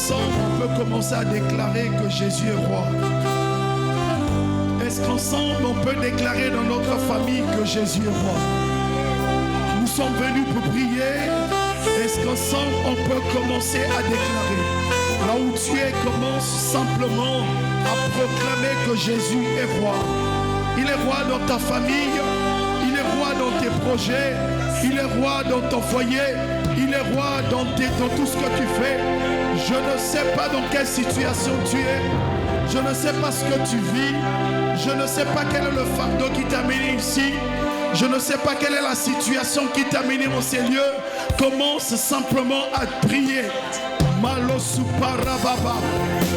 qu'ensemble on peut commencer à déclarer que Jésus est roi? Est-ce qu'ensemble on peut déclarer dans notre famille que Jésus est roi? Nous sommes venus pour prier. Est-ce qu'ensemble on peut commencer à déclarer? Là où tu es, commence simplement à proclamer que Jésus est roi. Il est roi dans ta famille, il est roi dans tes projets, il est roi dans ton foyer, il est roi dans tout ce que tu fais. Je ne sais pas dans quelle situation tu es, je ne sais pas ce que tu vis, je ne sais pas quel est le fardeau qui t'a mené ici, je ne sais pas quelle est la situation qui t'a mené dans ces lieux. Commence simplement à prier. Malosuparababa.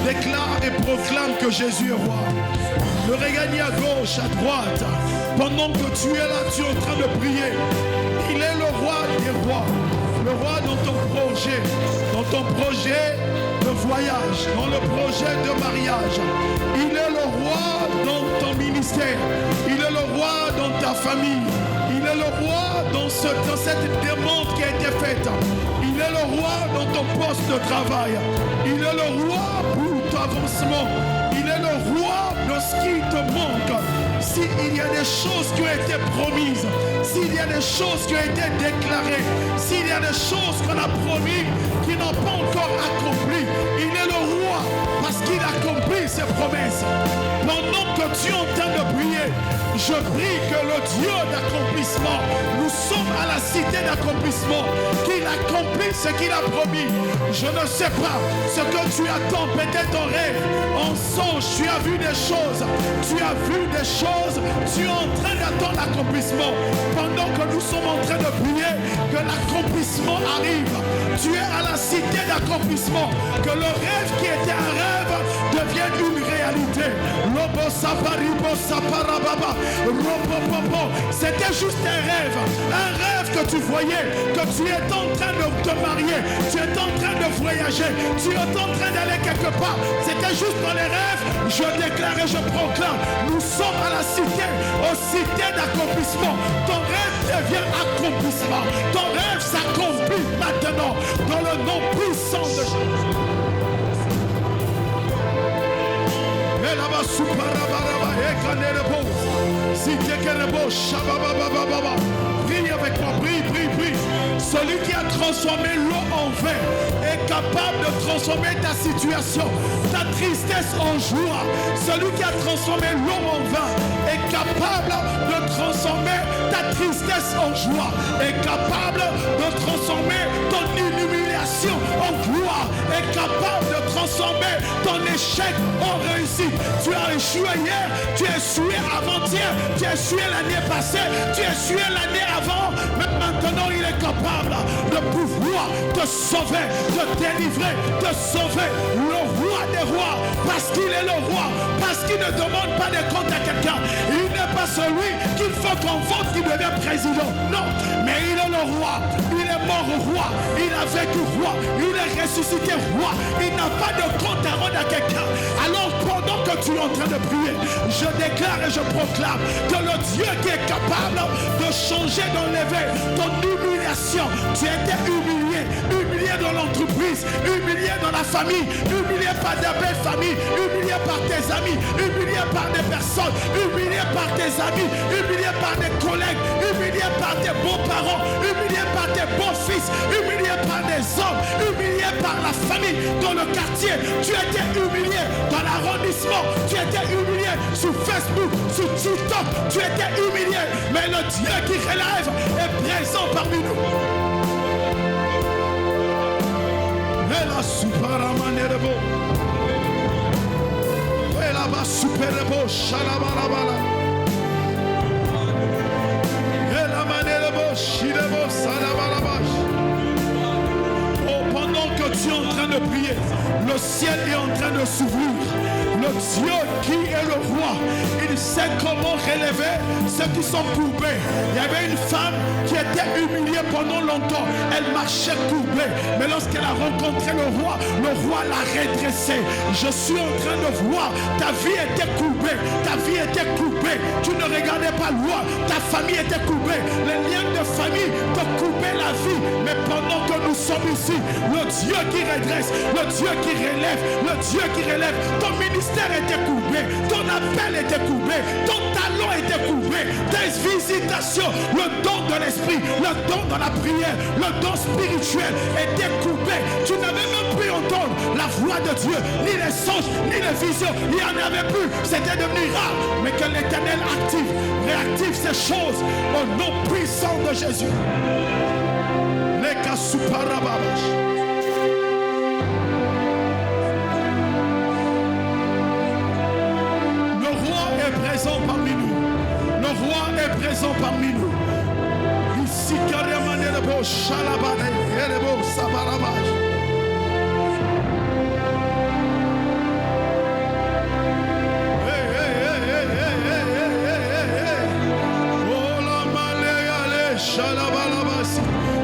Déclare et proclame que Jésus est roi. Ne regarde ni à gauche, à droite. Pendant que tu es là, tu es en train de prier. Il est le roi des rois. Le roi dans ton projet de voyage, dans le projet de mariage. Il est le roi dans ton ministère. Il est le roi dans ta famille. Il est le roi dans cette demande qui a été faite. Il est le roi dans ton poste de travail. Il est le roi pour ton avancement. Il est le roi de ce qui te manque. S'il y a des choses qui ont été promises, s'il y a des choses qui ont été déclarées, s'il y a des choses qu'on a promis qui n'ont pas encore accompli, il est le roi parce qu'il accomplit ses promesses. Pendant que tu es en train de prier, je prie que le Dieu d'accomplissement, nous sommes à la cité d'accomplissement, qu'il accomplit ce qu'il a promis. Je ne sais pas ce que tu attends, peut-être en rêve, en songe, tu as vu des choses, tu as vu des choses, tu es en train d'attendre l'accomplissement. Pendant que nous sommes en train de prier, que l'accomplissement arrive. Tu es à la cité d'accomplissement, que le rêve qui était un rêve devienne une réalité. C'était juste un rêve que tu voyais, que tu es en train de te marier, tu es en train de voyager, tu es en train d'aller quelque part. C'était juste dans les rêves. Je déclare et je proclame, nous sommes à la cité, aux cités d'accomplissement. Ton rêve devient accomplissement. Ton rêve s'accomplit maintenant dans le nom puissant de Jésus. Prie avec moi, prie. Celui qui a transformé l'eau en vin est capable de transformer ta situation, ta tristesse en joie. Celui qui a transformé l'eau en vin est capable de transformer ta tristesse en joie, est capable de transformer ton humiliation en gloire, est capable de transformer ton échec en réussite. Tu as échoué hier, tu as échoué avant-hier, tu as échoué l'année passée, tu as échoué l'année avant, mais maintenant il est capable de pouvoir te sauver, te délivrer, te sauver. Le roi des rois, parce qu'il est le roi, parce qu'il ne demande pas de compte à quelqu'un. Il n'est pas celui qu'il faut qu'on vote qui devient président. Non, mais il est le roi. Il est mort roi. Il a vécu roi. Il est ressuscité roi. Il n'a pas de compte à rendre à quelqu'un. Alors pendant que tu es en train de prier, je déclare et je proclame que le Dieu qui est capable de changer, d'enlever ton humiliation. Tu étais humilié dans l'entreprise, humilié dans la famille, humilié par ta belle famille, humilié par tes amis, humilié par des personnes, humilié par tes amis, humilié par des collègues, humilié par tes beaux-parents, humilié par tes beaux-fils, humilié par des hommes, humilié par la famille, dans le quartier. Tu étais humilié dans l'arrondissement, tu étais humilié sur Facebook, sur TikTok, tu étais humilié, mais le Dieu qui relève est présent parmi nous. La superamanebo, la bas superebo, shalabalabala, la manelebo, shilebo, salabalabash. Oh, pendant que tu es en train de prier, le ciel est en train de s'ouvrir. Le Dieu qui est le roi roi. Il sait comment relever ceux qui sont courbés. Il y avait une femme qui était humiliée pendant longtemps. Elle marchait courbée. Mais lorsqu'elle a rencontré le roi l'a redressée. Je suis en train de voir, ta vie était courbée. Ta vie était courbée. Tu ne regardais pas loin. Ta famille était courbée. Les liens de famille te coupaient la vie. Mais pendant que nous sommes ici, le Dieu qui redresse, le Dieu qui relève, le Dieu qui relève. Ton ministère était courbé. Ton appel était courbé. Ton talent était courbé. Tes visitations, le don de l'esprit, le don de la prière, le don spirituel était coupé. Tu n'avais même plus entendre la voix de Dieu, ni les songes, ni les visions. Il n'y en avait plus. C'était devenu rare. Mais que l'Éternel active, réactive ces choses au nom puissant de Jésus. Les Kasuparababash. Le roi est présent parmi nous. Le roi est présent parmi nous. Ici, Kariamanelebo, Shalabane, Elebo, Sabarabash. Shalabalabasi,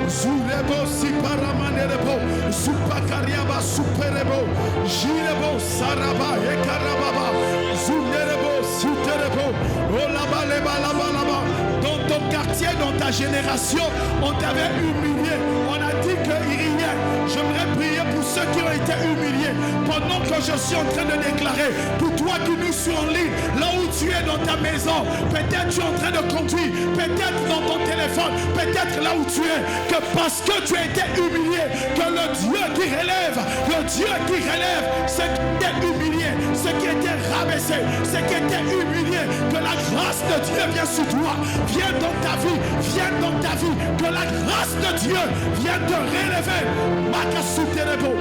Zulebo, Siparamanelebo, Supakariaba, Superebo, Jirebo, Saraba, Ekarababa, Zunerebo, Suterebo, Olabalebalaba. Dans ton quartier, dans ta génération, on t'avait humilié. On a dit qu'il y a. J'aimerais prier pour ceux qui ont été humiliés. Pendant que je suis en train de déclarer, pour toi qui nous suis en ligne, là où tu es dans ta maison, peut-être tu es en train de conduire, peut-être dans ton téléphone, peut-être là où tu es, que parce que tu as été humilié, que le Dieu qui relève, ce qui était humilié, ce qui était rabaissé, ce qui était humilié, que la grâce de Dieu vient sur toi, vient dans ta vie, que la grâce de Dieu vient te relever. Makasuterebo.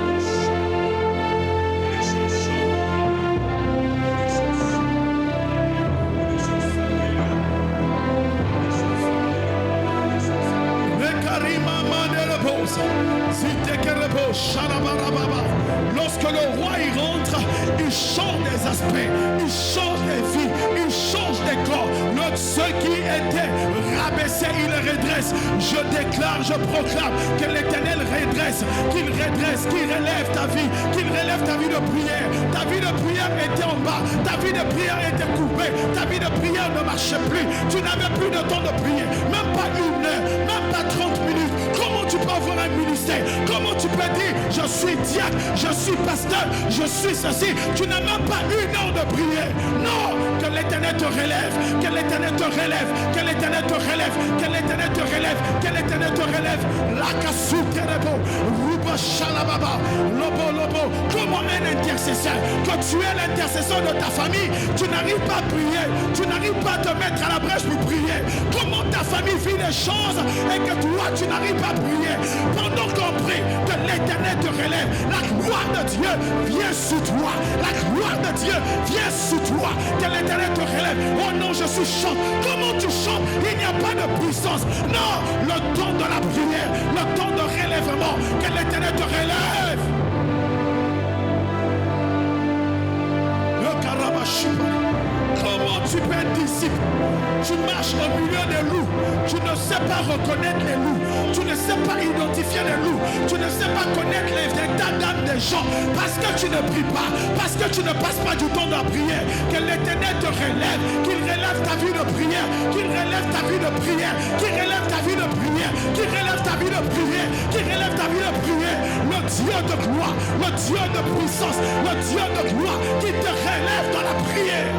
Lorsque le roi y rentre, il change des aspects, il change des vies, il change des corps. Ceux qui étaient rabaissés, il les redresse. Je déclare, je proclame que l'Éternel redresse, qu'il relève ta vie, qu'il relève ta vie de prière. Ta vie de prière était en bas, ta vie de prière était coupée, ta vie de prière ne marchait plus. Tu n'avais plus de temps de prier, même pas 1 heure, même pas 30 minutes. Comment tu peux avoir un ministère? Comment tu peux dire je suis diacre, je suis pasteur, je suis ceci? Tu n'as même pas 1 heure de prière. Non, que l'Éternel te relève, que l'Éternel te relève, que l'Éternel te relève, que l'Éternel te relève, que l'Éternel te relève. La Kasuterebo, Ruba Shalababa, Lobo. Comment un intercesseur, que tu es l'intercesseur de ta famille, tu n'arrives pas à prier, tu n'arrives pas à te mettre à la brèche pour prier. Comment ta famille vit les choses et que toi tu n'arrives pas à prier? Pendant qu'on prie, que l'Éternel te relève, la gloire de Dieu vient sur toi, la gloire de Dieu vient sur toi, que l'Éternel te relève. Oh non, je suis chante. Comment tu chantes? Il n'y a pas de puissance. Non, le temps de la prière, le temps de relèvement, que l'Éternel te relève. Le Karabashi. Comment tu peux être disciple? Tu marches au milieu des loups. Tu ne sais pas reconnaître les loups. Tu ne sais pas identifier les loups. Tu ne sais pas connaître les états d'âme des gens. Parce que tu ne pries pas. Parce que tu ne passes pas du temps de la prière. Que l'Éternel te relève. Qu'il relève ta vie de prière. Qu'il relève ta vie de prière. Qu'il relève ta vie de prière. Qu'il relève ta vie de prière. Qu'il relève ta vie de prière. Le Dieu de gloire. Le Dieu de puissance. Le Dieu de gloire. Qui te relève dans la prière.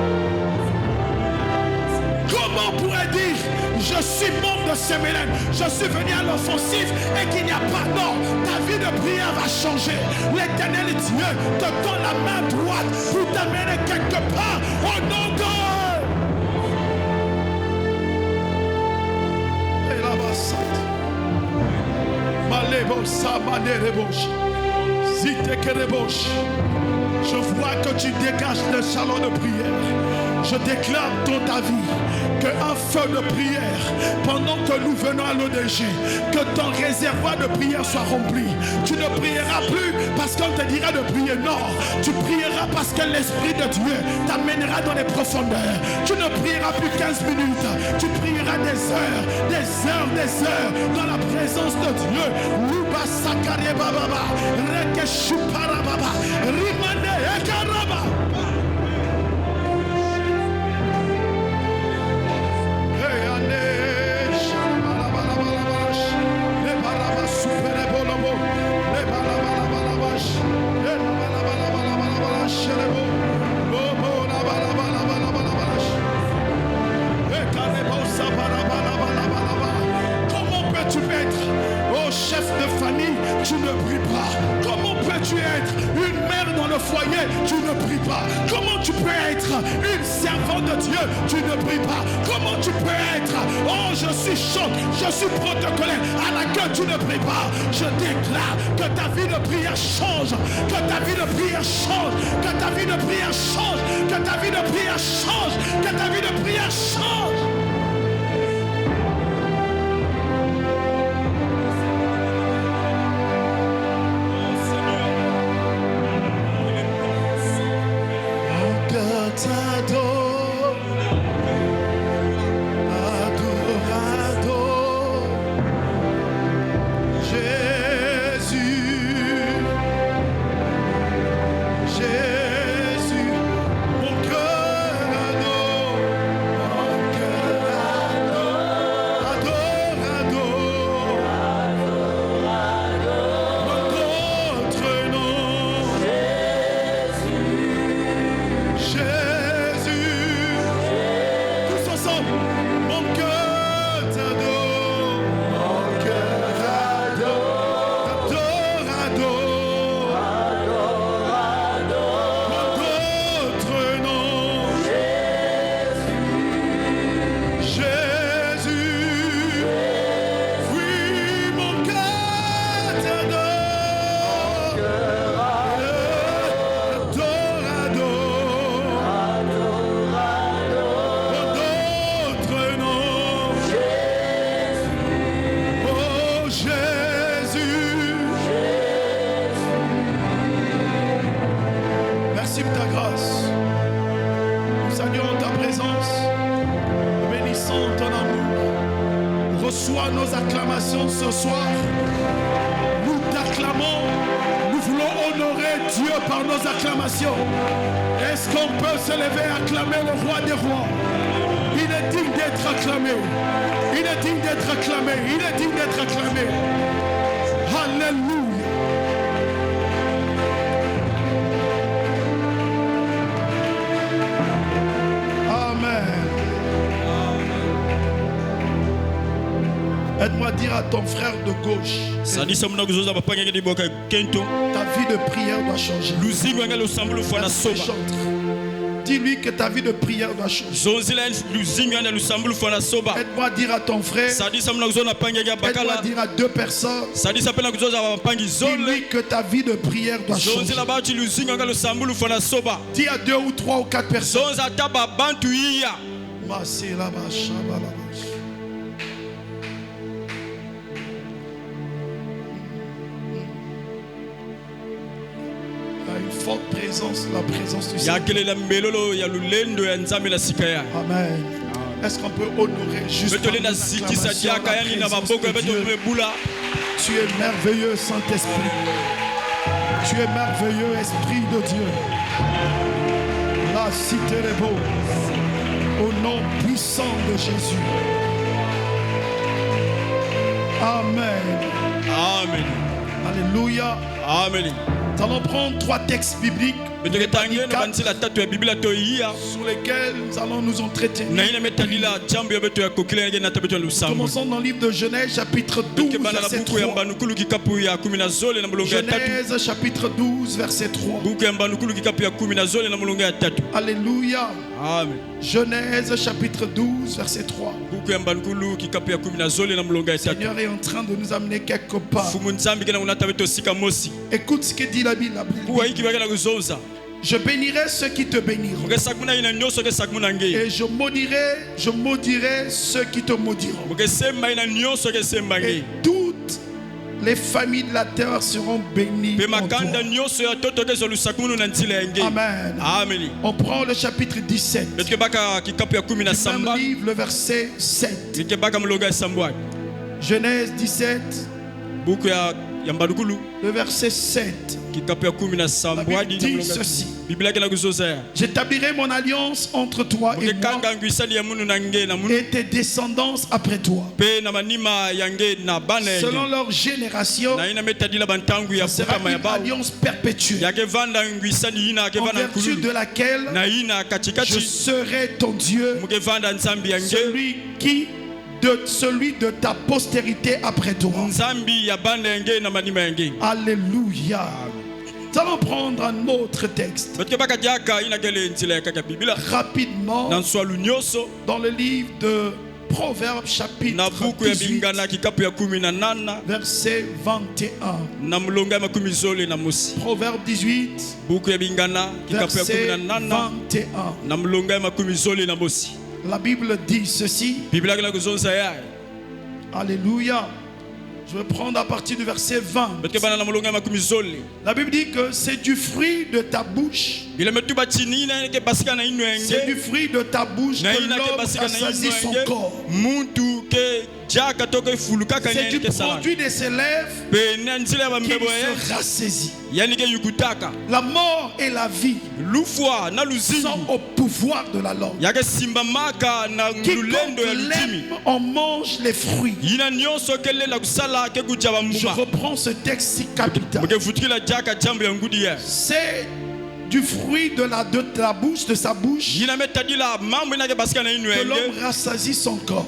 Comment on pourrait dire je suis membre de Semélène, je suis venu à l'offensive et qu'il n'y a pas non, ta vie de prière va changer. L'Éternel Dieu te donne la main droite pour t'amener quelque part au nom de je vois que tu dégages le salon de prière. Je déclare dans ta vie qu'un feu de prière, pendant que nous venons à l'ODG, que ton réservoir de prière soit rempli. Tu ne prieras plus parce qu'on te dira de prier, non. Tu prieras parce que l'Esprit de Dieu t'amènera dans les profondeurs. Tu ne prieras plus 15 minutes, tu prieras des heures, des heures, des heures dans la présence de Dieu. Luba sakare baba, reke shupara baba, rimane ekaraba. Comment peux-tu être, oh chef de famille, tu ne pries pas? Comment peux-tu être une mère dans le foyer, tu ne pries pas? Comment tu peux être une servante de Dieu, tu ne pries pas? Comment tu peux être, oh je suis choc, je suis protocolaire, à la gueule, tu ne pries pas? Je déclare que ta vie de prière change, que ta vie de prière change, que ta vie de prière change, que ta vie de prière change, que ta vie de prière change. Reçois nos acclamations ce soir. Nous t'acclamons. Nous voulons honorer Dieu par nos acclamations. Est-ce qu'on peut se lever et acclamer le roi des rois? Il est digne d'être acclamé. Il est digne d'être acclamé. Il est digne d'être acclamé. Alléluia. Aide-moi à dire à ton frère de gauche, ta vie de prière doit changer. Dis-lui que ta vie de prière doit changer. Aide-moi à dire à ton frère, aide-moi à dire à deux personnes, dis-lui que ta vie de prière doit changer. Dis à deux ou trois ou quatre personnes. Forte présence, la présence du Seigneur. Amen. Est-ce qu'on peut honorer juste la présence de Dieu? Tu es merveilleux, Saint-Esprit. Tu es merveilleux, Esprit de Dieu. La cité est beau. Au nom puissant de Jésus. Amen. Amen. Alléluia. Amen. Nous allons prendre trois textes bibliques sur lesquels nous allons nous entretenir. Commençons dans le livre de Genèse chapitre 12 verset 3. Genèse chapitre 12 verset 3. Alléluia. Amen. Genèse chapitre 12 verset 3. Le Seigneur est en train de nous amener quelque part. Écoute ce que dit la Bible. Je bénirai ceux qui te béniront. Et je maudirai ceux qui te maudiront. Et toutes les familles de la terre seront bénies en toi. Amen. On prend le chapitre 17. Du même livre, le verset 7. Genèse 17. Le verset 7. La Bible dit ceci. J'établirai mon alliance entre toi et moi et tes descendants après toi. Selon leur génération, ce sera une alliance perpétuelle en vertu de laquelle je serai ton Dieu, celui de ta postérité après toi. Alléluia. Nous allons prendre un autre texte rapidement dans le livre de Proverbes chapitre 18 verset 21. Proverbes 18 verset 21. La Bible dit ceci. Alléluia. Je vais prendre à partir du verset 20. La Bible dit que c'est du fruit de ta bouche. C'est du fruit de ta bouche que l'homme rassasie son corps. C'est du produit de ses lèvres qu'il se rassasie. La mort et la vie sont au pouvoir de la langue. Quiconque l'aime en mange les fruits. Je reprends ce texte si capital. C'est du fruit de la bouche, de sa bouche, que l'homme rassasie son corps.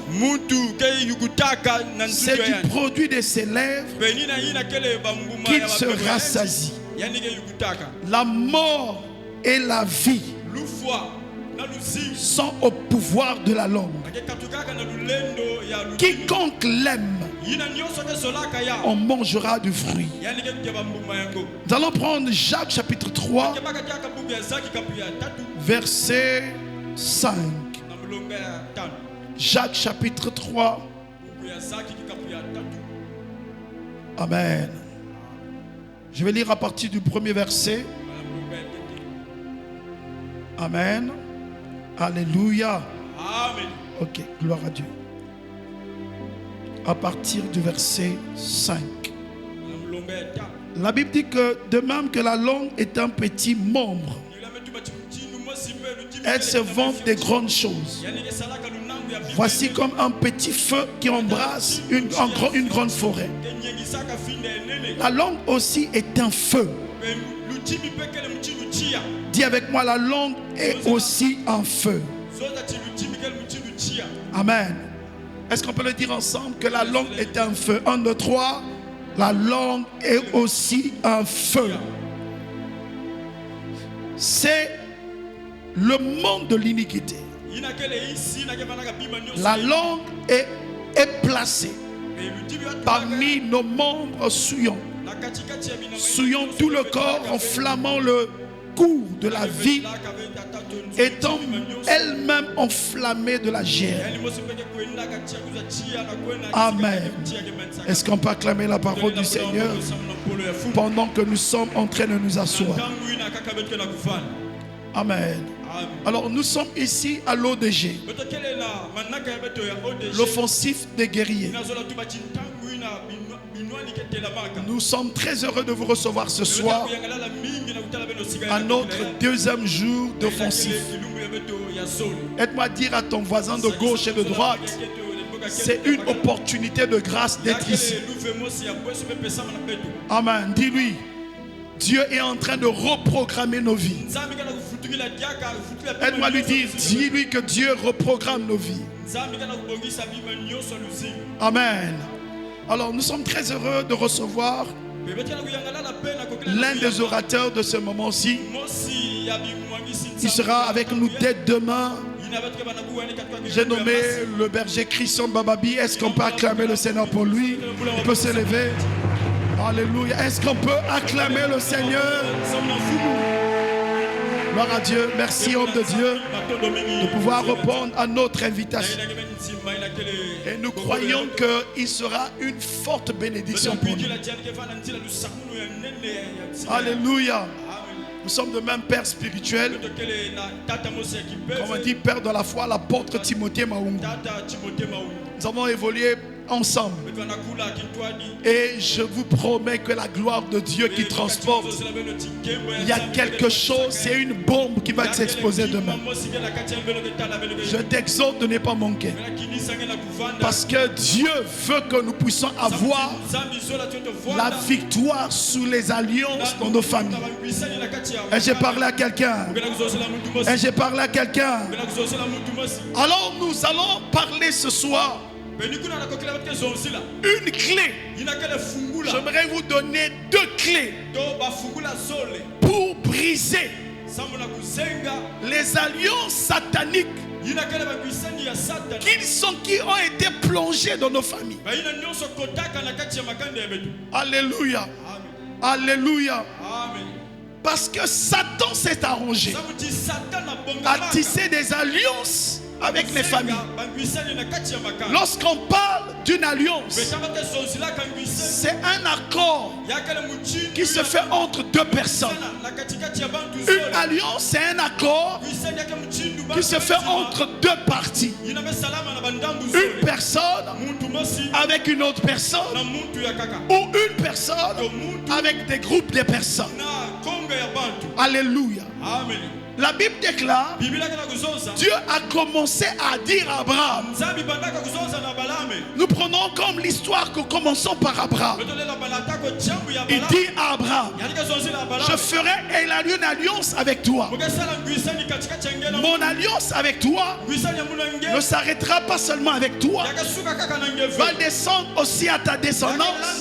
C'est du produit de ses lèvres qu'il se rassasie. La mort et la vie sont au pouvoir de la langue. Quiconque l'aime, on mangera du fruit. Nous allons prendre Jacques chapitre 3 verset 5. Jacques chapitre 3. Amen. Je vais lire à partir du premier verset. Amen. Alléluia. Amen. Ok, gloire à Dieu. À partir du verset 5. La Bible dit que de même que la langue est un petit membre, elle se vante des grandes choses. Voici comme un petit feu qui embrasse une grande forêt. La langue aussi est un feu. Dis avec moi, la langue est aussi un feu. Amen. Est-ce qu'on peut le dire ensemble que la langue est un feu? 1, 2, 3. La langue est aussi un feu. C'est le monde de l'iniquité. La langue est placée parmi nos membres souillants. Souillant tout le corps, enflammant le cours de la vie, étant elle-même enflammée de la chair. Amen. Est-ce qu'on peut acclamer la parole du Seigneur pendant que nous sommes en train de nous asseoir? Amen. Alors nous sommes ici à l'ODG, l'offensif des guerriers. Nous sommes très heureux de vous recevoir ce soir à notre deuxième jour d'offensif. Aide-moi à dire à ton voisin de gauche et de droite, c'est une opportunité de grâce d'être ici. Amen. Dis-lui, Dieu est en train de reprogrammer nos vies. Aide-moi à lui dire, dis-lui que Dieu reprogramme nos vies. Amen. Alors nous sommes très heureux de recevoir l'un des orateurs de ce moment-ci. Il sera avec nous dès demain. J'ai nommé le berger Christian Bababi. Est-ce qu'on peut acclamer le Seigneur pour lui? Il peut s'élever. Alléluia. Est-ce qu'on peut acclamer le Seigneur? Gloire à Dieu. Merci, homme de Dieu, de pouvoir répondre à notre invitation. Et nous croyons qu'il sera une forte bénédiction pour nous. Alléluia. Nous sommes de même père spirituel. Comme on dit, père de la foi, l'apôtre Timothée Maungu. Nous avons évolué ensemble. Et je vous promets que la gloire de Dieu qui transporte, il y a quelque chose, c'est une bombe qui va s'exposer demain. Je t'exhorte de ne pas manquer. Parce que Dieu veut que nous puissions avoir la victoire sous les alliances dans nos familles. Et j'ai parlé à quelqu'un. Et j'ai parlé à quelqu'un. Alors nous allons parler ce soir une clé. J'aimerais vous donner 2 clés pour briser les alliances sataniques qui ont été plongées dans nos familles. Alléluia. Alléluia. Parce que Satan s'est arrangé à tisser des alliances avec les familles. Lorsqu'on parle d'une alliance, c'est un accord qui se fait entre 2 personnes. Une alliance, c'est un accord qui se fait entre 2 parties. Une personne avec une autre personne, ou une personne avec des groupes de personnes. Alléluia. La Bible déclare, Dieu a commencé à dire à Abraham. Nous prenons comme l'histoire que commençons par Abraham. Il dit à Abraham, je ferai une alliance avec toi. Mon alliance avec toi ne s'arrêtera pas seulement avec toi, va descendre aussi à ta descendance,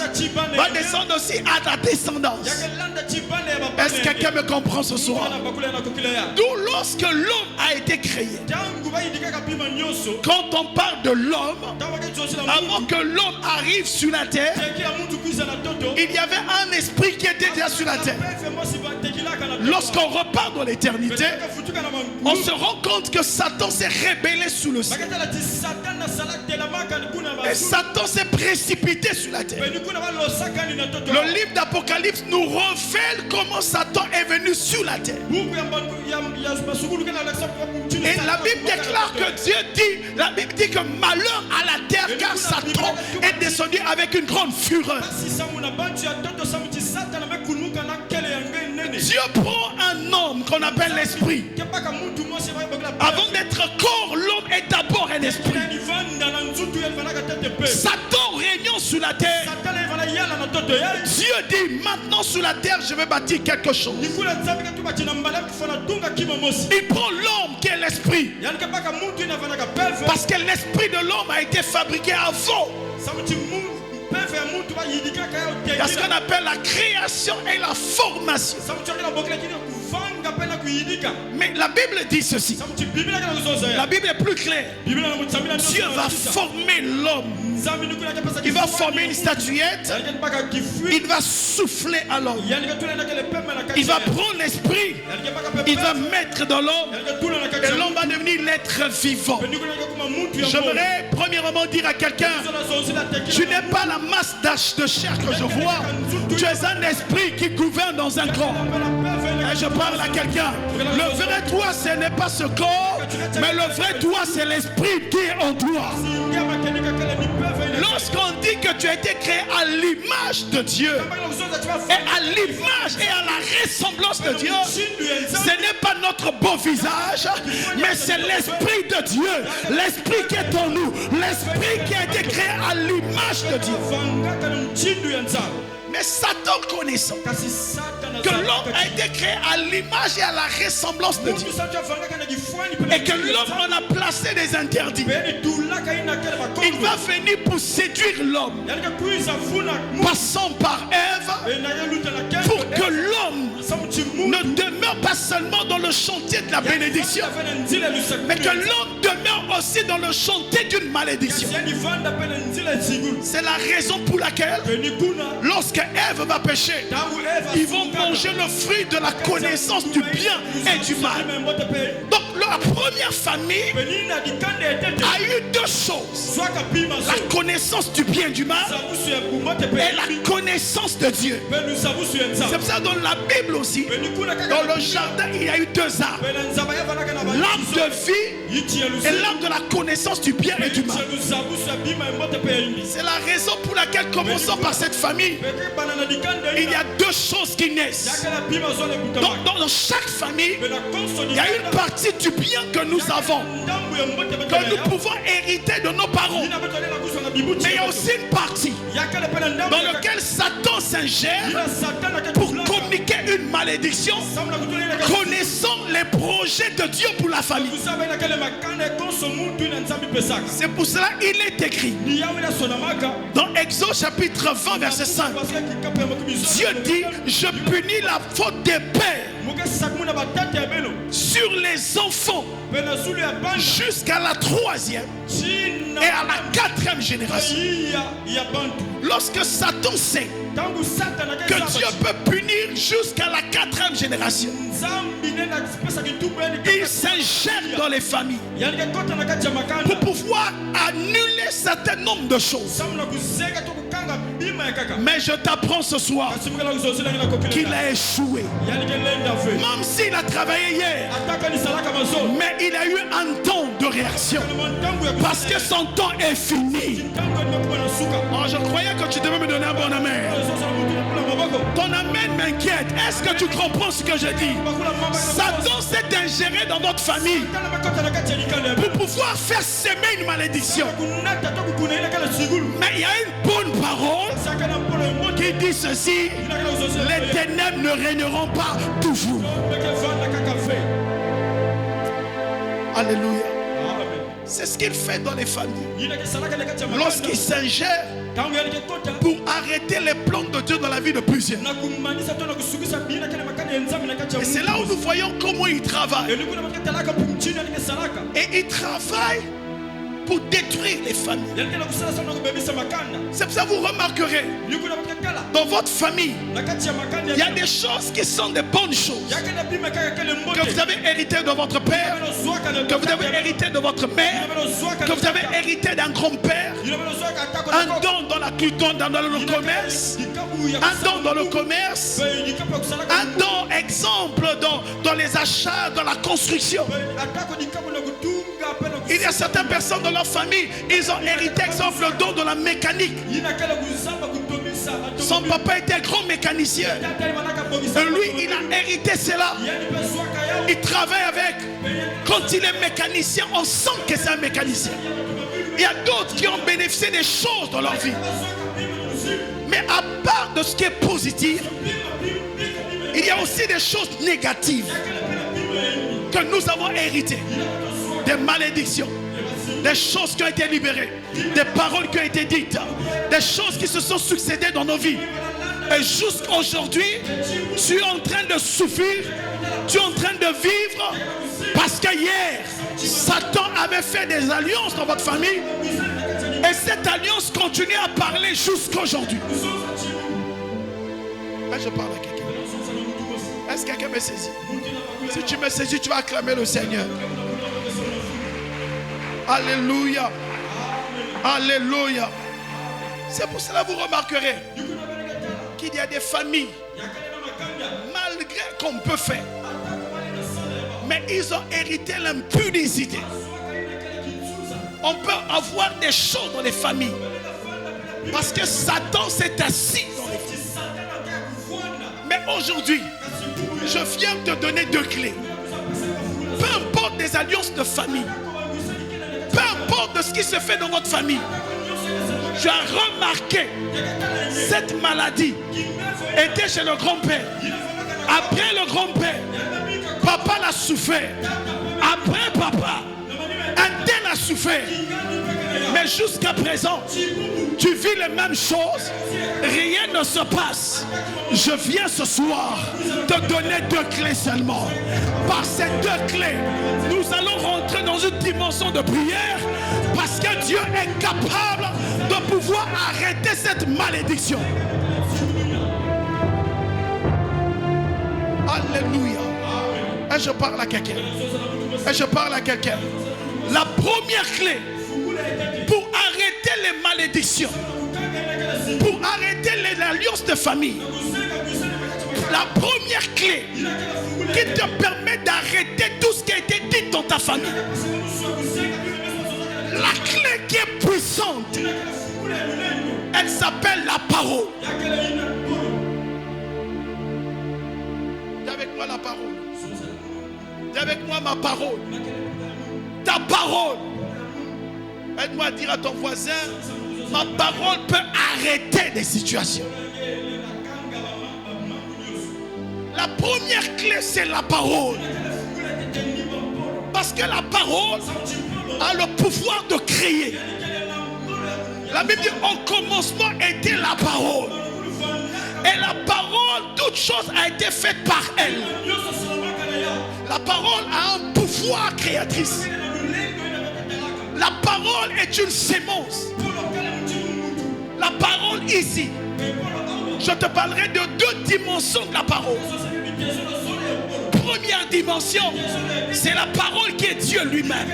va descendre aussi à ta descendance. Est-ce que quelqu'un me comprend ce soir? D'où lorsque l'homme a été créé, quand on parle de l'homme, avant que l'homme arrive sur la terre, il y avait un esprit qui était déjà sur la terre. Lorsqu'on repart dans l'éternité, on se rend compte que Satan s'est rébellé sous le ciel. Et Satan s'est précipité sur la terre. Le livre d'Apocalypse nous révèle comment Satan est venu sur la terre. Et la Bible déclare que Dieu dit, la Bible dit que malheur à la terre car Satan est descendu avec une grande fureur. Dieu prend un homme qu'on appelle l'esprit. Avant d'être corps, l'homme est d'abord un esprit. Satan régnant sur la terre. Dieu dit maintenant sur la terre je vais bâtir quelque chose. Il prend l'homme qui est l'esprit. Parce que l'esprit de l'homme a été fabriqué avant. Il y a ce qu'on appelle la création et la formation. Mais la Bible dit ceci. La Bible est plus claire. Dieu va former l'homme. Il va former une statuette. Il va souffler à l'homme. Il va prendre l'esprit. Il va mettre dans l'homme. Et l'homme va devenir l'être vivant. J'aimerais premièrement dire à quelqu'un, tu n'es pas la masse de chair que je vois. Tu es un esprit qui gouverne dans un corps. Et je parle à quelqu'un. Le vrai toi, ce n'est pas ce corps, mais le vrai toi, c'est l'esprit qui est en toi. Lorsqu'on dit que tu as été créé à l'image de Dieu, et à l'image et à la ressemblance de Dieu, ce n'est pas notre beau visage, mais c'est l'esprit de Dieu, l'esprit qui est en nous, l'esprit qui a été créé à l'image de Dieu. Mais Satan connaissant que l'homme a été créé à l'image et à la ressemblance de Dieu, et que l'homme en a placé des interdits, il va venir pour séduire l'homme, passant par Ève, pour que l'homme ne demeure pas seulement dans le chantier de la bénédiction, mais que l'homme demeure aussi dans le chantier d'une malédiction. C'est la raison pour laquelle, lorsque Ève va pécher, ils vont manger le fruit de la connaissance du bien et du mal. Donc la première famille a eu deux choses: la connaissance du bien et du mal et la connaissance de Dieu. C'est pour ça dans la Bible aussi, dans le jardin, il y a eu deux arbres: l'arbre de vie et l'arbre de la connaissance du bien et du mal. C'est la raison pour laquelle, commençons par cette famille, il y a deux choses qui naissent. Dans chaque famille, il y a une partie du bien que nous avons, que nous pouvons hériter de nos parents. Mais il y a aussi une partie dans laquelle Satan s'ingère pour communiquer une malédiction, connaissant les projets de Dieu pour la famille. C'est pour cela qu'il est écrit dans Exode chapitre 20 verset 5, Dieu dit: je punis la faute des pères sur les enfants jusqu'à la 3e et à la 4e génération. Lorsque Satan sait que Dieu peut punir jusqu'à la 4e génération, il s'ingère dans les familles pour pouvoir annuler un certain nombre de choses. Mais je t'apprends ce soir qu'il a échoué. Même s'il a travaillé hier, mais il a eu un temps de réaction parce que son temps est fini. Oh, je croyais que tu devais me donner un bon amen. Ton amen m'inquiète. Est-ce que tu comprends ce que je dis? Satan s'est ingéré dans notre famille pour pouvoir faire semer une malédiction. Mais il y a une bonne parole qui dit ceci: les ténèbres ne régneront pas toujours. Alléluia. C'est ce qu'il fait dans les familles. Lorsqu'il s'ingère pour arrêter les plans de Dieu dans la vie de plusieurs. Et c'est là où nous voyons comment il travaille. Et il travaille pour détruire les familles. C'est pour ça que vous remarquerez, dans votre famille, il y a des choses qui sont des bonnes choses que vous avez hérité de votre père, que vous avez hérité de votre mère, que vous avez hérité d'un grand-père, un don dans la culture, dans le commerce, un don dans le commerce, un don exemple dans les achats, dans la construction. Il y a certaines personnes dans leur famille, ils ont hérité exemple le don de la mécanique. Son papa était un grand mécanicien. Et lui, il a hérité cela. Il travaille avec. Quand il est mécanicien, on sent que c'est un mécanicien. Il y a d'autres qui ont bénéficié des choses dans leur vie. Mais à part de ce qui est positif, il y a aussi des choses négatives que nous avons héritées. Des malédictions, des choses qui ont été libérées, des paroles qui ont été dites, des choses qui se sont succédées dans nos vies. Et jusqu'à aujourd'hui, tu es en train de souffrir, tu es en train de vivre parce que hier, Satan avait fait des alliances dans votre famille et cette alliance continue à parler jusqu'à aujourd'hui. Là, je parle à quelqu'un. Est-ce que quelqu'un me saisit? Si tu me saisis, tu vas acclamer le Seigneur. Alléluia. Alléluia. C'est pour cela que vous remarquerez qu'il y a des familles, malgré qu'on peut faire, mais ils ont hérité l'impudicité. On peut avoir des choses dans les familles parce que Satan s'est assis dans les familles. Mais aujourd'hui, je viens te donner deux clés. Peu importe les alliances de famille, peu importe de ce qui se fait dans votre famille, tu as remarqué cette maladie était chez le grand-père. Après le grand-père, papa l'a souffert. Après papa, un tel a souffert. Mais jusqu'à présent, tu vis les mêmes choses, rien ne se passe. Je viens ce soir te donner 2 clés seulement. Par ces 2 clés, nous allons rentrer dans une dimension de prière parce que Dieu est capable de pouvoir arrêter cette malédiction. Alléluia. Et je parle à quelqu'un. Et je parle à quelqu'un. La première clé pour arrêter les malédictions, pour arrêter les alliances de famille, la première clé qui te permet d'arrêter tout ce qui a été dit dans ta famille, la clé qui est puissante, elle s'appelle la parole. Dis avec moi la parole. Dis avec moi ma parole. Ta parole. Aide-moi à dire à ton voisin, ma parole peut arrêter des situations. La première clé, c'est la parole. Parce que la parole a le pouvoir de créer. La Bible dit, au commencement était la parole. Et la parole, toute chose a été faite par elle. La parole a un pouvoir créatrice. La parole est une sémence. La parole ici, je te parlerai de 2 dimensions de la parole. Première dimension, c'est la parole qui est Dieu lui-même.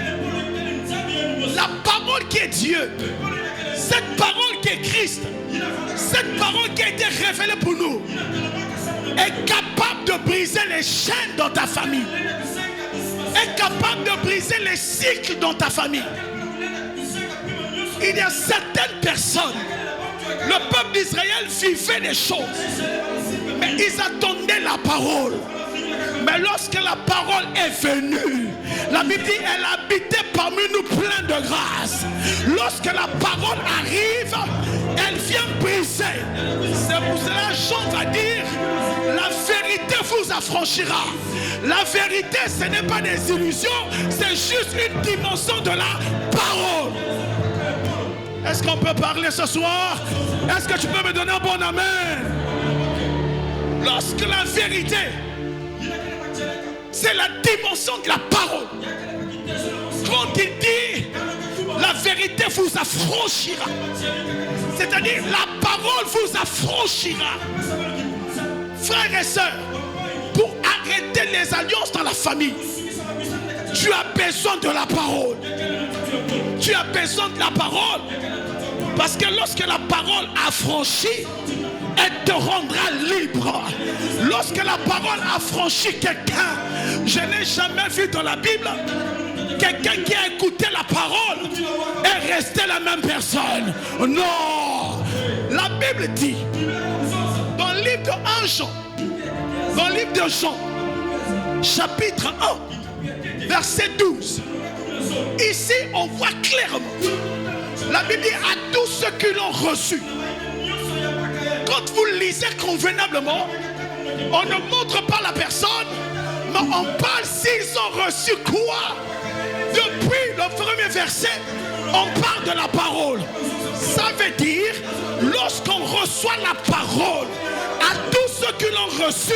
La parole qui est Dieu. Cette parole qui est Christ. Cette parole qui a été révélée pour nous est capable de briser les chaînes dans ta famille. Est capable de briser les cycles dans ta famille. Il y a certaines personnes, le peuple d'Israël vivait des choses, mais ils attendaient la parole. Mais lorsque la parole est venue, la Bible dit elle habitait parmi nous plein de grâce. Lorsque la parole arrive, elle vient briser. C'est pour cela Jean va dire, la vérité vous affranchira. La vérité, ce n'est pas des illusions, c'est juste une dimension de la parole. Est-ce qu'on peut parler ce soir? Est-ce que tu peux me donner un bon amen? Lorsque la vérité, c'est la dimension de la parole. Quand il dit, la vérité vous affranchira. C'est-à-dire, la parole vous affranchira. Frères et sœurs, pour arrêter les alliances dans la famille, tu as besoin de la parole. Tu as besoin de la parole. Parce que lorsque la parole affranchit, elle te rendra libre. Lorsque la parole affranchit quelqu'un, je n'ai jamais vu dans la Bible quelqu'un qui a écouté la parole et resté la même personne. Non. La Bible dit, dans le livre de 1 Jean, dans le livre de Jean, chapitre 1, verset 12, ici on voit clairement, la Bible dit à tous ceux qui l'ont reçu. Quand vous lisez convenablement, on ne montre pas la personne, mais on parle s'ils ont reçu quoi. Depuis le premier verset, on parle de la parole. Ça veut dire, lorsqu'on reçoit la parole, à tous ceux qui l'ont reçu,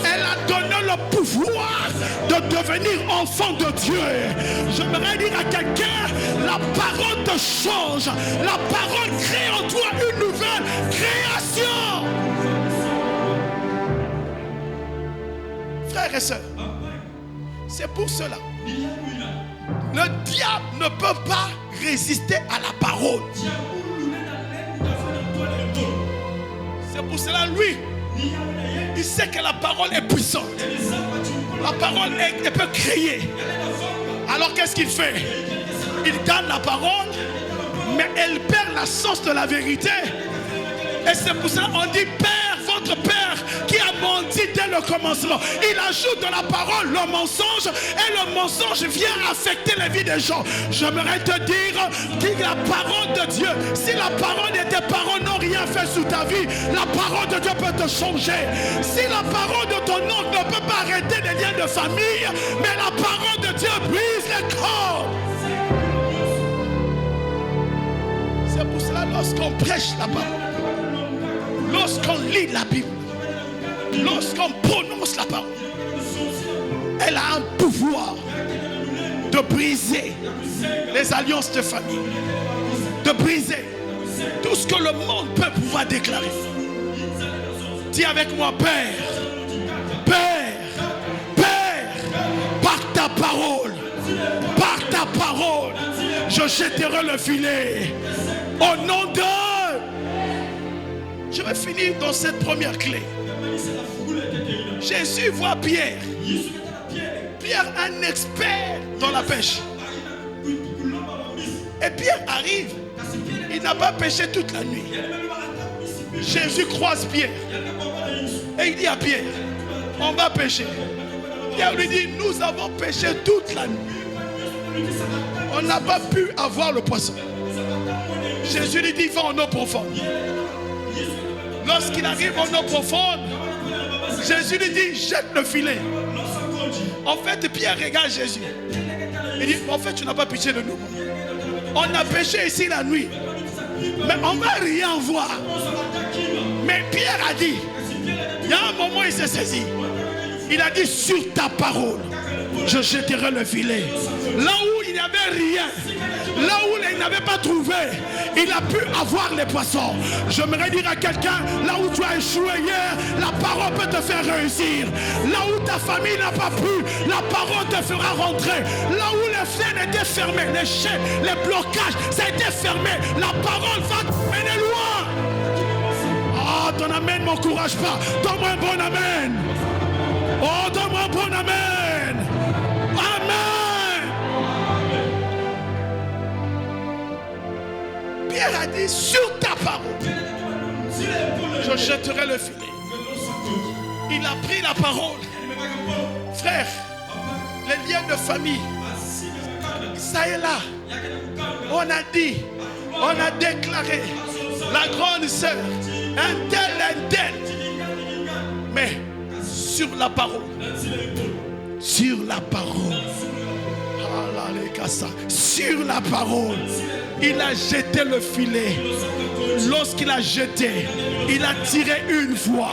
elle a donné le pouvoir de devenir enfant de Dieu. J'aimerais dire à quelqu'un, la parole te change. La parole crée en toi une nouvelle création. Frères et sœurs, c'est pour cela. Le diable ne peut pas résister à la parole. C'est pour cela, lui, il sait que la parole est puissante. La parole, elle peut créer. Alors qu'est-ce qu'il fait? Il donne la parole, mais elle perd la sens de la vérité. Et c'est pour ça qu'on dit, Père, votre Père qui a menti dès le commencement. Il ajoute dans la parole le mensonge, et le mensonge vient affecter la vie des gens. J'aimerais te dire que la parole de Dieu, si la parole et tes paroles n'ont rien fait sous ta vie, la parole de Dieu peut te changer. Si la parole de ton oncle ne peut pas arrêter les liens de famille, mais la parole de Dieu brise les corps. C'est pour cela, lorsqu'on prêche la parole, lorsqu'on lit la Bible, lorsqu'on prononce la parole, elle a un pouvoir de briser les alliances de famille, de briser tout ce que le monde peut pouvoir déclarer. Dis avec moi, Père, Père, Père, par ta parole, je jetterai le filet. Au nom de... Je vais finir dans cette première clé. Jésus voit Pierre. Pierre, un expert dans la pêche. Et Pierre arrive. Il n'a pas pêché toute la nuit. Jésus croise Pierre. Et il dit à Pierre, on va pêcher. Pierre lui dit, nous avons pêché toute la nuit. On n'a pas pu avoir le poisson. Jésus lui dit, va en eau profonde. Lorsqu'il arrive en eau profonde, Jésus lui dit, jette le filet. En fait, Pierre regarde Jésus. Il dit, en fait, tu n'as pas pitié de nous. On a pêché ici la nuit, mais on ne va rien voir. Mais Pierre a dit, il y a un moment il s'est saisi. Il a dit, sur ta parole, je jetterai le filet. Là où il n'y avait rien, là où il n'avait pas trouvé, il a pu avoir les poissons. J'aimerais dire à quelqu'un, là où tu as échoué hier, la parole peut te faire réussir. Là où ta famille n'a pas pu, la parole te fera rentrer. Là où les fenêtres étaient fermées, les chaînes, les blocages, ça a été fermé. La parole va te mener loin. Oh, ton amen ne m'encourage pas. Donne-moi un bon amen. Oh, donne-moi un bon amen. Amen. Pierre a dit, sur ta parole, je jetterai le filet. Il a pris la parole. Frère, les liens de famille, ça est là. On a dit, on a déclaré, la grande sœur, un tel. Mais sur la parole, sur la parole, sur la parole, il a jeté le filet. Lorsqu'il a jeté, il a tiré une fois,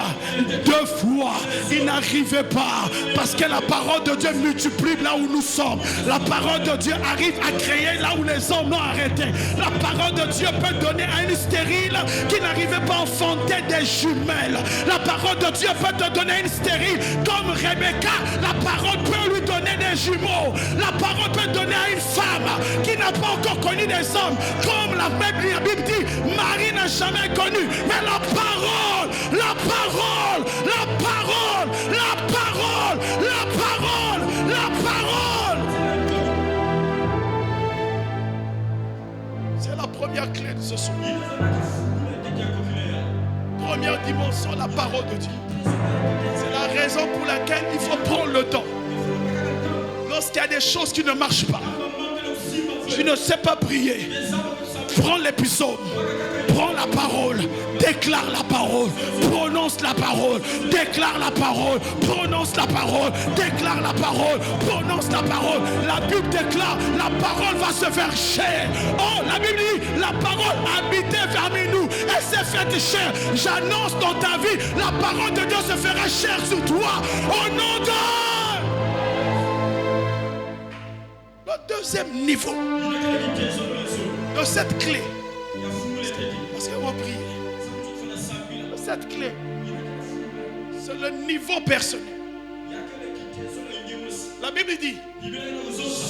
deux fois, il n'arrivait pas, parce que la parole de Dieu multiplie là où nous sommes. La parole de Dieu arrive à créer là où les hommes l'ont arrêté. La parole de Dieu peut donner à une stérile qui n'arrivait pas à enfanter des jumelles. La parole de Dieu peut te donner une stérile comme Rebecca. La parole peut lui donner des jumeaux. La parole peut donner à une femme qui n'a pas encore connu des hommes, comme la Bible dit, Marie n'a jamais connu. Mais la parole, la parole, la parole, la parole, la parole, la parole. C'est la première clé de ce souvenir. Première dimension, la parole de Dieu. C'est la raison pour laquelle il faut prendre le temps. Lorsqu'il y a des choses qui ne marchent pas, tu ne sais pas prier, prends les psaumes, prends la parole, déclare la parole, prononce la parole, déclare la parole, prononce la parole, déclare la parole, prononce la parole. La Bible déclare, la parole va se faire chair. Oh, la Bible dit, la parole habitait parmi nous, elle s'est faite chair. J'annonce dans ta vie, la parole de Dieu se fera chair sur toi, au nom de... Le deuxième niveau de cette clé, parce qu'on va prier, cette clé, c'est le niveau personnel. La Bible dit,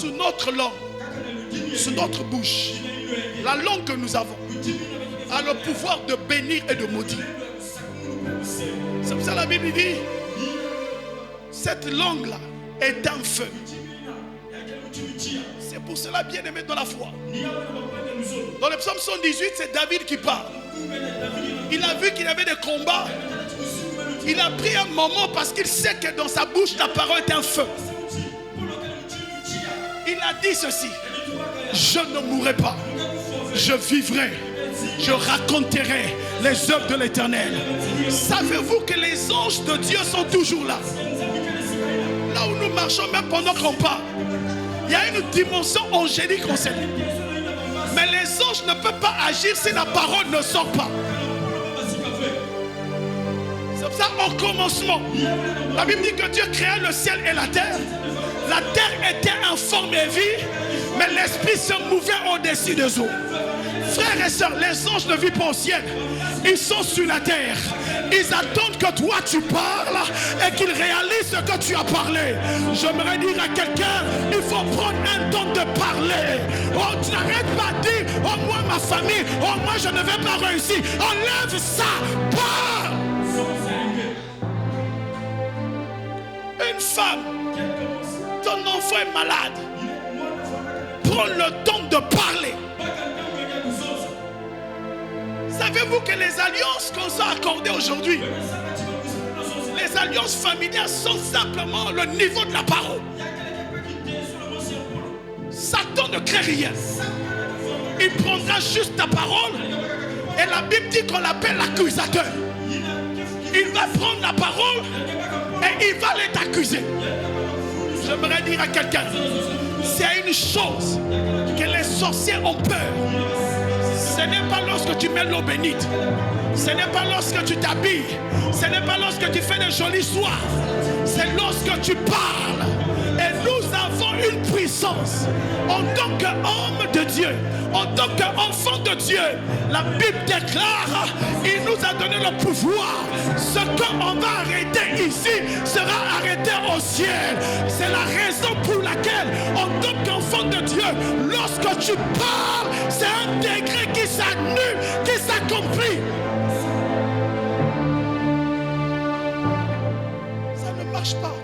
sous notre langue, sous notre bouche, la langue que nous avons a le pouvoir de bénir et de maudire. C'est pour ça que la Bible dit, cette langue-là est un feu. C'est pour cela, bien aimé dans la foi. Dans le psaume 118, c'est David qui parle. Il a vu qu'il y avait des combats. Il a pris un moment parce qu'il sait que dans sa bouche, la parole est un feu. Il a dit ceci: je ne mourrai pas, je vivrai, je raconterai les œuvres de l'Éternel. Savez-vous que les anges de Dieu sont toujours là? Là où nous marchons, même pendant qu'on parle, il y a une dimension angélique en cette vie. Mais les anges ne peuvent pas agir si la parole ne sort pas. C'est pour ça, au commencement, la Bible dit que Dieu créa le ciel et la terre. La terre était informe et vive, mais l'esprit se mouvait au-dessus des eaux. Frères et sœurs, les anges ne vivent pas au ciel. Ils sont sur la terre. Ils attendent que toi tu parles et qu'ils réalisent ce que tu as parlé. J'aimerais dire à quelqu'un, il faut prendre un temps de parler. Oh, tu n'arrêtes pas de dire, oh moi ma famille, oh moi je ne vais pas réussir. Enlève ça, parle. Une femme, ton enfant est malade. Prends le temps de parler. Savez-vous que les alliances qu'on s'est accordées aujourd'hui, les alliances familiales sont simplement le niveau de la parole. Satan ne crée rien. Il prendra juste ta parole et la Bible dit qu'on l'appelle l'accusateur. Il va prendre la parole et il va t'accuser. J'aimerais dire à quelqu'un, c'est une chose que les sorciers ont peur. Ce n'est pas lorsque tu mets l'eau bénite. Ce n'est pas lorsque tu t'habilles. Ce n'est pas lorsque tu fais des jolis soirs. C'est lorsque tu parles. Et nous avons une puissance en tant qu'homme de Dieu, en tant qu'enfant de Dieu. La Bible déclare, il nous a donné le pouvoir. Ce qu'on va arrêter ici sera arrêté au ciel. C'est la raison pour laquelle, en tant qu'enfant de Dieu, lorsque tu parles, c'est un degré qui s'annule, qui s'accomplit. Ça ne marche pas.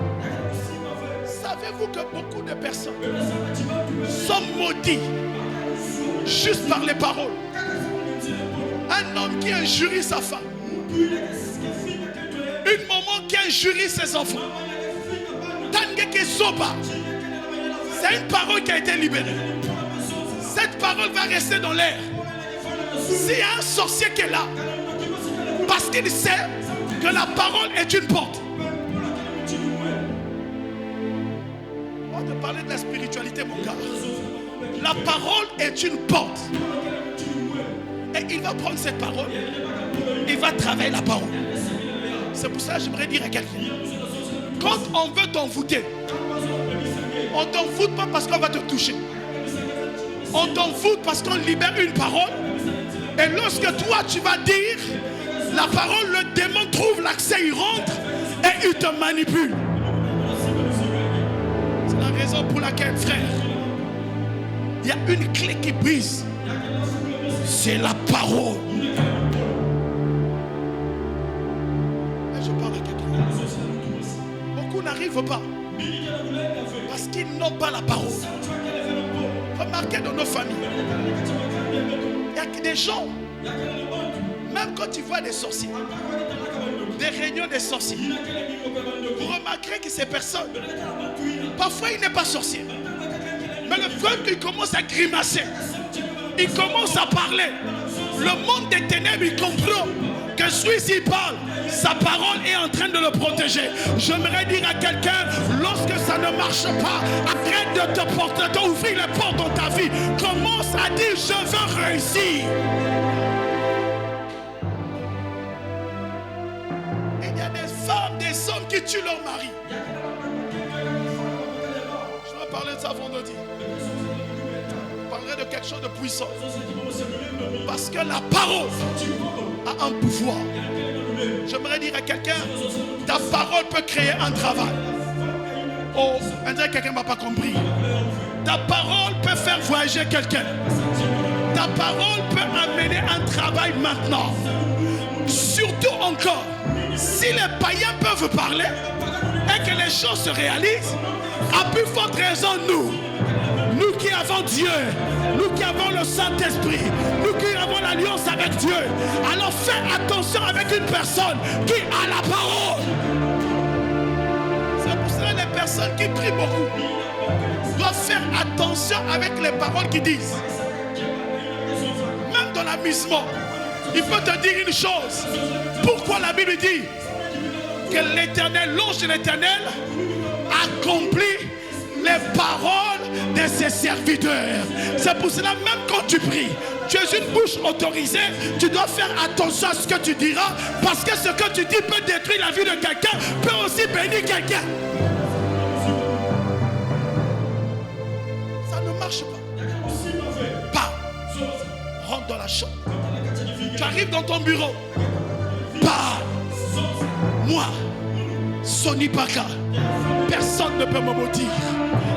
Savez-vous que beaucoup de personnes sont maudits juste par les paroles? Un homme qui injurie sa femme, une maman qui injurie ses enfants, c'est une parole qui a été libérée. Cette parole va rester dans l'air. S'il y a un sorcier qui est là, parce qu'il sait que la parole est une porte. On va te parler de la spiritualité, mon gars. La parole est une porte. Et il va prendre cette parole. Il va travailler la parole. C'est pour ça que j'aimerais dire à quelqu'un. Quand on veut t'envoûter, on ne t'envoûte pas parce qu'on va te toucher. On t'envoûte parce qu'on libère une parole. Et lorsque toi tu vas dire la parole, le démon trouve l'accès, il rentre et il te manipule. C'est la raison pour laquelle, frère, il y a une clé qui brise. C'est la parole. Et je parle à quelqu'un. Beaucoup n'arrivent pas parce qu'ils n'ont pas la parole. Remarquez dans nos familles, il y a des gens, même quand tu vois des sorciers, des réunions des sorciers, vous remarquerez que ces personnes, parfois il n'est pas sorcier, mais le fait qu'il commence à grimacer, il commence à parler, le monde des ténèbres, il comprend que celui-ci parle, sa parole est en train de le protéger. J'aimerais dire à quelqu'un, lorsque ça ne marche pas, arrête de te porter, d'ouvrir les portes dans ta vie. Commence à dire, je veux réussir. Il y a des femmes, des hommes qui tuent leur mari. Je vais parler de ça vendredi. Je parlerai de quelque chose de puissant. Parce que la parole a un pouvoir. J'aimerais dire à quelqu'un, ta parole peut créer un travail. Oh, on dirait que quelqu'un ne m'a pas compris. Ta parole peut faire voyager quelqu'un. Ta parole peut amener un travail maintenant. Surtout encore, si les païens peuvent parler et que les choses se réalisent, à plus forte raison nous qui avons Dieu, nous qui avons le Saint-Esprit, nous qui avons l'alliance avec Dieu. Alors fais attention avec une personne qui a la parole. C'est pour cela que les personnes qui prient beaucoup doivent faire attention avec les paroles qu'ils disent. Même dans l'amusement, il peut te dire une chose. Pourquoi la Bible dit que l'Éternel, l'ange de l'Éternel, accomplit les paroles de ses serviteurs. C'est pour cela, même quand tu pries, tu es une bouche autorisée, tu dois faire attention à ce que tu diras, parce que ce que tu dis peut détruire la vie de quelqu'un, peut aussi bénir quelqu'un. Ça ne marche pas. Parle. Rentre dans la chambre. Tu arrives dans ton bureau. Parle. Moi, Sonny Baka, personne ne peut me maudire.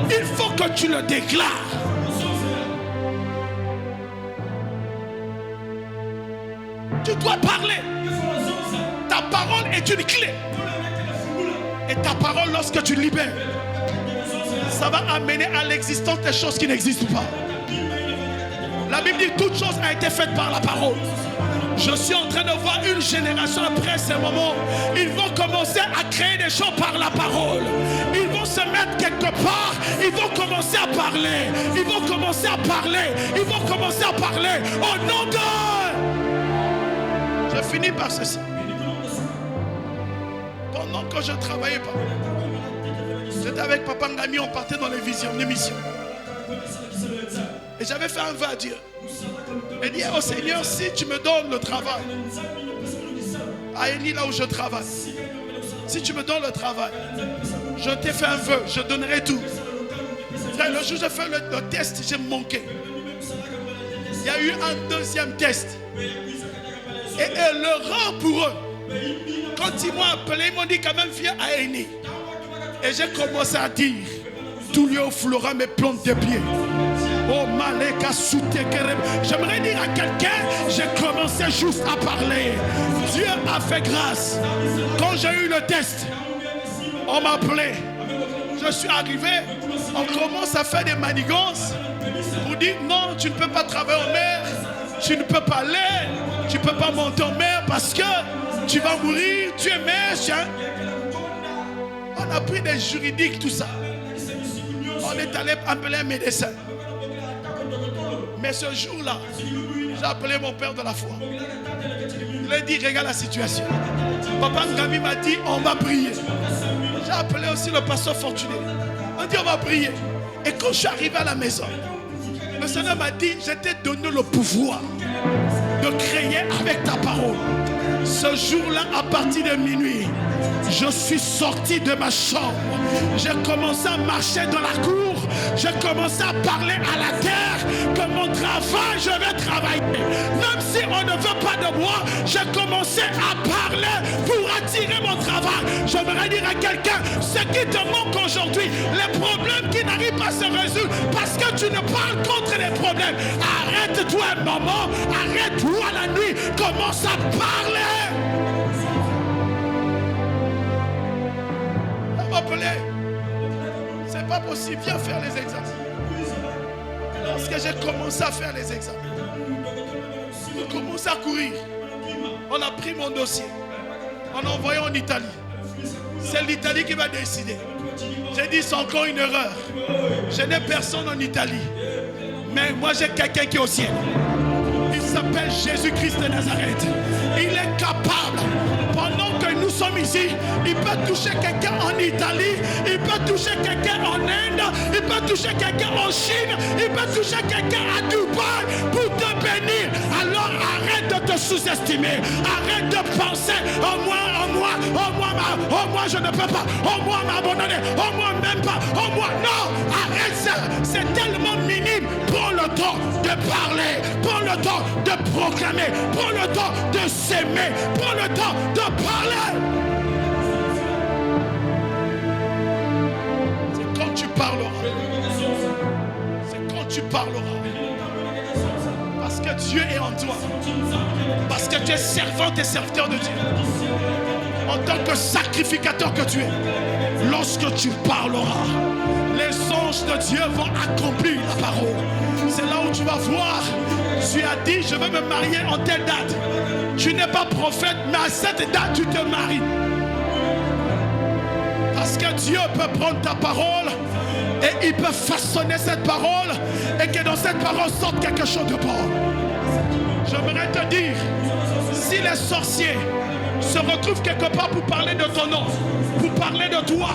Il faut que tu le déclares. Tu dois parler. Ta parole est une clé. Et ta parole, lorsque tu libères, ça va amener à l'existence des choses qui n'existent pas. La Bible dit toute chose a été faite par la parole. Je suis en train de voir une génération après ces moments. Ils vont commencer à créer des choses par la parole. Ils vont se mettre quelque part. Ils vont commencer à parler. Ils vont commencer à parler. Ils vont commencer à parler. Au nom de... Je finis par ceci. Pendant que je ne travaillais pas, j'étais avec Papa Ngami, on partait dans les visions, les missions. Et j'avais fait un vœu à Dieu. Et dit au Seigneur, si tu me donnes le travail, à Eni, là où je travaille, si tu me donnes le travail, je t'ai fait un vœu, je donnerai tout. Frère, le jour où j'ai fait le test, j'ai manqué. Il y a eu un deuxième test. Et le rang pour eux, quand ils m'ont appelé, ils m'ont dit quand même viens à Eni. Et j'ai commencé à dire, tout lieu au flora mes plantes des pieds. Oh Maleka Soutekerem. J'aimerais dire à quelqu'un, j'ai commencé juste à parler. Dieu a fait grâce. Quand j'ai eu le test, on m'a appelé. Je suis arrivé, on commence à faire des manigances. Pour dire non, tu ne peux pas travailler en mer, tu ne peux pas aller, tu ne peux pas monter en mer parce que tu vas mourir, tu es méchant. On a pris des juridiques, tout ça. On est allé appeler un médecin. Mais ce jour-là, j'ai appelé mon père de la foi. Il a dit, regarde la situation. Papa Ngami m'a dit, on va prier. J'ai appelé aussi le pasteur Fortuné. On dit, on va prier. Et quand je suis arrivé à la maison, le Seigneur m'a dit, je t'ai donné le pouvoir de créer avec ta parole. Ce jour-là, à partir de minuit, je suis sorti de ma chambre. J'ai commencé à marcher dans la cour. J'ai commencé à parler à la terre que mon travail, je vais travailler. Même si on ne veut pas de moi, j'ai commencé à parler pour attirer mon travail. J'aimerais dire à quelqu'un, ce qui te manque aujourd'hui, les problèmes qui n'arrivent pas à se résoudre parce que tu ne parles contre les problèmes. Arrête-toi un moment, arrête-toi la nuit, commence à parler. C'est pas possible, viens faire les examens. Lorsque j'ai commencé à faire les examens, j'ai commencé à courir. On a pris mon dossier, on a envoyé en Italie. C'est l'Italie qui va décider. J'ai dit c'est encore une erreur. Je n'ai personne en Italie, mais moi j'ai quelqu'un qui est au ciel. Il s'appelle Jésus-Christ de Nazareth. Il est capable. Pendant que nous sommes ici, il peut toucher quelqu'un en Italie, il peut toucher quelqu'un en Inde, il peut toucher quelqu'un en Chine, il peut toucher quelqu'un à Dubaï pour te bénir. Alors arrête de te sous-estimer, arrête de penser oh moi je ne peux pas, oh moi m'abandonner, oh moi même pas, oh moi non, arrête ça, c'est tellement minime. Prends le temps de parler, prends le temps de proclamer, prends le temps de s'aimer, prends le temps de parler. C'est quand tu parleras. C'est quand tu parleras. Parce que Dieu est en toi. Parce que tu es servante et serviteur de Dieu. En tant que sacrificateur que tu es. Lorsque tu parleras, les anges de Dieu vont accomplir la parole. C'est là où tu vas voir. Tu as dit, je vais me marier en telle date. Tu n'es pas prophète, mais à cette date, tu te maries. Parce que Dieu peut prendre ta parole et il peut façonner cette parole et que dans cette parole sorte quelque chose de bon. J'aimerais te dire, si les sorciers se retrouvent quelque part pour parler de ton nom, pour parler de toi,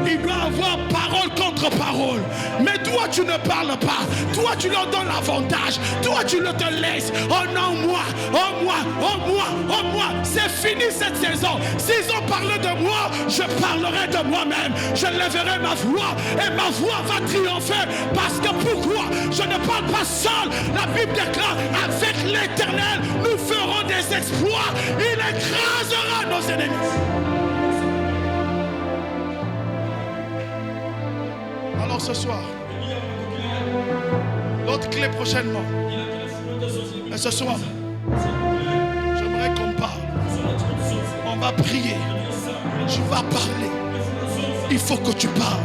il doit avoir parole contre parole. Mais toi, tu ne parles pas. Toi, tu leur donnes l'avantage. Toi, tu le te laisses. Oh non, moi, oh moi, oh moi, oh moi. C'est fini cette saison. S'ils ont parlé de moi, je parlerai de moi-même. Je lèverai ma voix et ma voix va triompher. Parce que pourquoi? Je ne parle pas seul. La Bible déclare, avec l'Éternel, nous ferons des exploits. Il écrasera nos ennemis. Alors ce soir, l'autre clé prochainement. Et ce soir, j'aimerais qu'on parle. On va prier. Tu vas parler. Il faut que tu parles.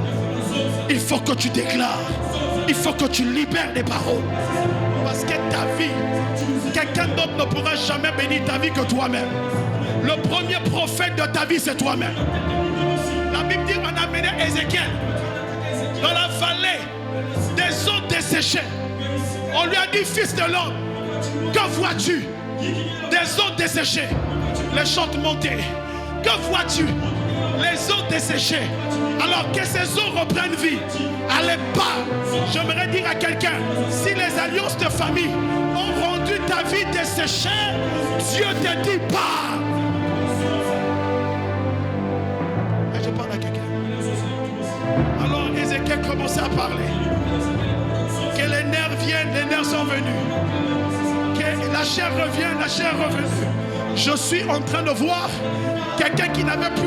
Il faut que tu déclares. Il faut que tu libères les paroles. Parce que ta vie, quelqu'un d'autre ne pourra jamais bénir ta vie que toi-même. Le premier prophète de ta vie, c'est toi-même. La Bible dit qu'on a amené Ézéchiel dans la vallée des eaux desséchées. On lui a dit, fils de l'homme, que vois-tu? Des eaux desséchées. Les chants montaient. Que vois-tu? Les eaux desséchées. Alors que ces eaux reprennent vie. Allez pas. J'aimerais dire à quelqu'un, si les alliances de famille ont rendu ta vie desséchée, Dieu te dit pas. Et je parle à quelqu'un. Alors Ézéchiel commençait à parler. Que les nerfs viennent, les nerfs sont venus. Que la chair revient, la chair est revenue. Je suis en train de voir quelqu'un qui n'avait plus